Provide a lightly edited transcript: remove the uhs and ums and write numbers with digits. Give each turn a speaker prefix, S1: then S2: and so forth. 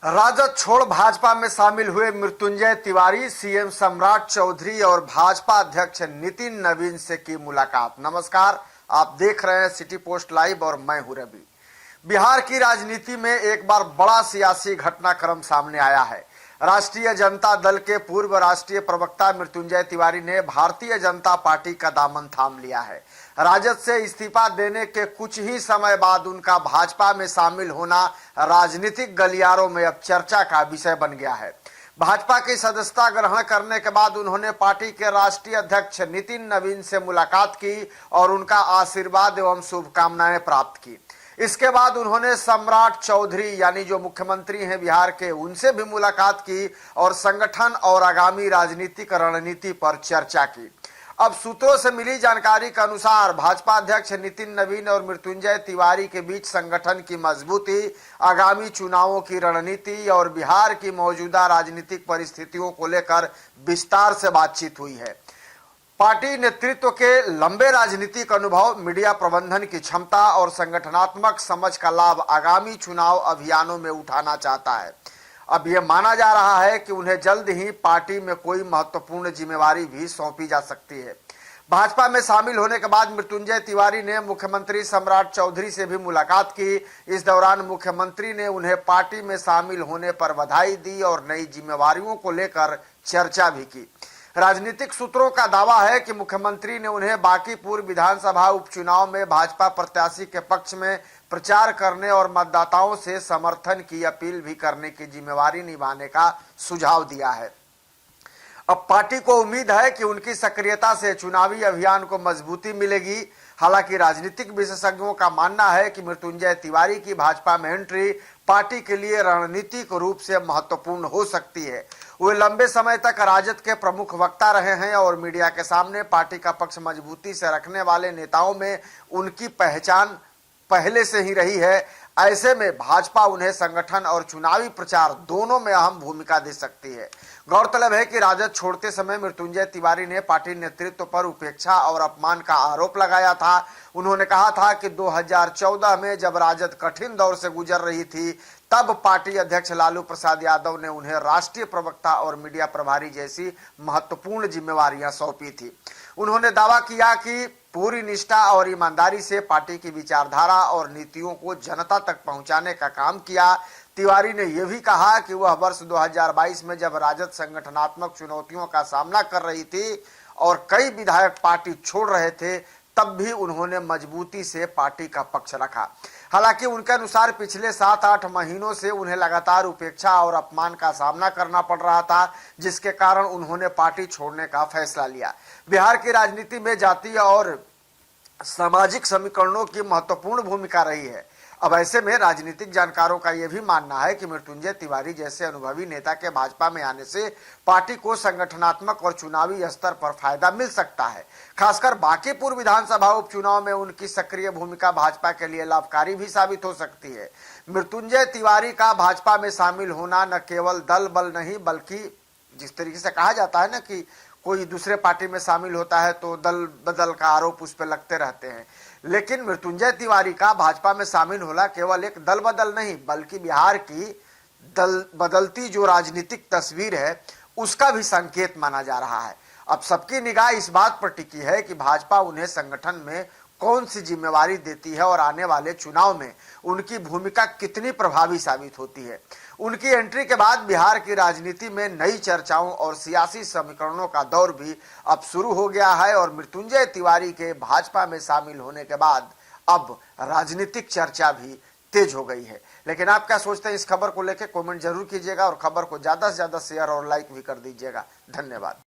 S1: राजद छोड़ भाजपा में शामिल हुए मृत्युंजय तिवारी, सीएम सम्राट चौधरी और भाजपा अध्यक्ष नितिन नवीन से की मुलाकात। नमस्कार, आप देख रहे हैं सिटी पोस्ट लाइव और मैं हूं रवि। बिहार की राजनीति में एक बार बड़ा सियासी घटनाक्रम सामने आया है। राष्ट्रीय जनता दल के पूर्व राष्ट्रीय प्रवक्ता मृत्युंजय तिवारी ने भारतीय जनता पार्टी का दामन थाम लिया है। राजद से इस्तीफा देने के कुछ ही समय बाद उनका भाजपा में शामिल होना राजनीतिक गलियारों में अब चर्चा का विषय बन गया है। भाजपा की सदस्यता ग्रहण करने के बाद उन्होंने पार्टी के राष्ट्रीय अध्यक्ष नितिन नवीन से मुलाकात की और उनका आशीर्वाद एवं शुभकामनाएं प्राप्त की। इसके बाद उन्होंने सम्राट चौधरी यानी जो मुख्यमंत्री हैं बिहार के, उनसे भी मुलाकात की और संगठन और आगामी राजनीतिक रणनीति पर चर्चा की। अब सूत्रों से मिली जानकारी के अनुसार भाजपा अध्यक्ष नितिन नवीन और मृत्युंजय तिवारी के बीच संगठन की मजबूती, आगामी चुनावों की रणनीति और बिहार की मौजूदा राजनीतिक परिस्थितियों को लेकर विस्तार से बातचीत हुई है। पार्टी नेतृत्व के लंबे राजनीतिक अनुभव, मीडिया प्रबंधन की क्षमता और संगठनात्मक समझ का लाभ आगामी चुनाव अभियानों में उठाना चाहता है। अब यह माना जा रहा है कि उन्हें जल्द ही पार्टी में कोई महत्वपूर्ण जिम्मेवारी भी सौंपी जा सकती है। भाजपा में शामिल होने के बाद मृत्युंजय तिवारी ने मुख्यमंत्री सम्राट चौधरी से भी मुलाकात की। इस दौरान मुख्यमंत्री ने उन्हें पार्टी में शामिल होने पर बधाई दी और नई जिम्मेवारियों को लेकर चर्चा भी की। राजनीतिक सूत्रों का दावा है कि मुख्यमंत्री ने उन्हें बांकीपुर विधानसभा उपचुनाव में भाजपा प्रत्याशी के पक्ष में प्रचार करने और मतदाताओं से समर्थन की अपील भी करने की जिम्मेवारी निभाने का सुझाव दिया है। अब पार्टी को उम्मीद है कि उनकी सक्रियता से चुनावी अभियान को मजबूती मिलेगी। हालांकि राजनीतिक विशेषज्ञों का मानना है कि मृत्युंजय तिवारी की भाजपा में एंट्री पार्टी के लिए रणनीतिक रूप से महत्वपूर्ण हो सकती है। वे लंबे समय तक राजद के प्रमुख वक्ता रहे हैं और मीडिया के सामने पार्टी का पक्ष मजबूती से रखने वाले नेताओं में उनकी पहचान पहले से ही रही है। ऐसे में भाजपा उन्हें संगठन और चुनावी प्रचार दोनों में अहम भूमिका दे सकती है। गौरतलब है कि राजद छोड़ते समय मृत्युंजय तिवारी ने पार्टी नेतृत्व पर उपेक्षा और अपमान का आरोप लगाया था। उन्होंने कहा था कि 2014 में जब राजद कठिन दौर से गुजर रही थी, तब पार्टी अध्यक्ष लालू प्रसाद यादव ने उन्हें राष्ट्रीय प्रवक्ता और मीडिया प्रभारी जैसी महत्वपूर्ण जिम्मेवारियां सौंपी थी। उन्होंने दावा किया कि पूरी निष्ठा और ईमानदारी से पार्टी की विचारधारा और नीतियों को जनता तक पहुंचाने का काम किया। तिवारी ने यह भी कहा कि वह वर्ष 2022 में जब राजद संगठनात्मक चुनौतियों का सामना कर रही थी और कई विधायक पार्टी छोड़ रहे थे, तब भी उन्होंने मजबूती से पार्टी का पक्ष रखा। हालांकि उनके अनुसार पिछले 7-8 महीनों से उन्हें लगातार उपेक्षा और अपमान का सामना करना पड़ रहा था, जिसके कारण उन्होंने पार्टी छोड़ने का फैसला लिया। बिहार की राजनीति में जातीय और सामाजिक समीकरणों की महत्वपूर्ण भूमिका रही है। अब ऐसे में राजनीतिक जानकारों का यह भी मानना है कि मृत्युंजय तिवारी जैसे अनुभवी नेता के भाजपा में आने से पार्टी को संगठनात्मक और चुनावी स्तर पर फायदा मिल सकता है। खासकर बांकीपुर विधानसभा उपचुनाव में उनकी सक्रिय भूमिका भाजपा के लिए लाभकारी भी साबित हो सकती है। मृत्युंजय तिवारी का भाजपा में शामिल होना न केवल दल बल नहीं, बल्कि जिस तरीके से कहा जाता है ना कि कोई दूसरे पार्टी में शामिल होता है तो दल बदल का आरोप उस पर लगते रहते हैं, लेकिन मृत्युंजय तिवारी का भाजपा में शामिल होना केवल एक दल बदल नहीं, बल्कि बिहार की दल बदलती जो राजनीतिक तस्वीर है उसका भी संकेत माना जा रहा है। अब सबकी निगाह इस बात पर टिकी है कि भाजपा उन्हें संगठन में कौन सी जिम्मेवारी देती है और आने वाले चुनाव में उनकी भूमिका कितनी प्रभावी साबित होती है। उनकी एंट्री के बाद बिहार की राजनीति में नई चर्चाओं और सियासी समीकरणों का दौर भी अब शुरू हो गया है और मृत्युंजय तिवारी के भाजपा में शामिल होने के बाद अब राजनीतिक चर्चा भी तेज हो गई है। लेकिन आप क्या सोचते हैं इस खबर को लेकर? कमेंट जरूर कीजिएगा और खबर को ज्यादा से ज्यादा शेयर और लाइक भी कर दीजिएगा। धन्यवाद।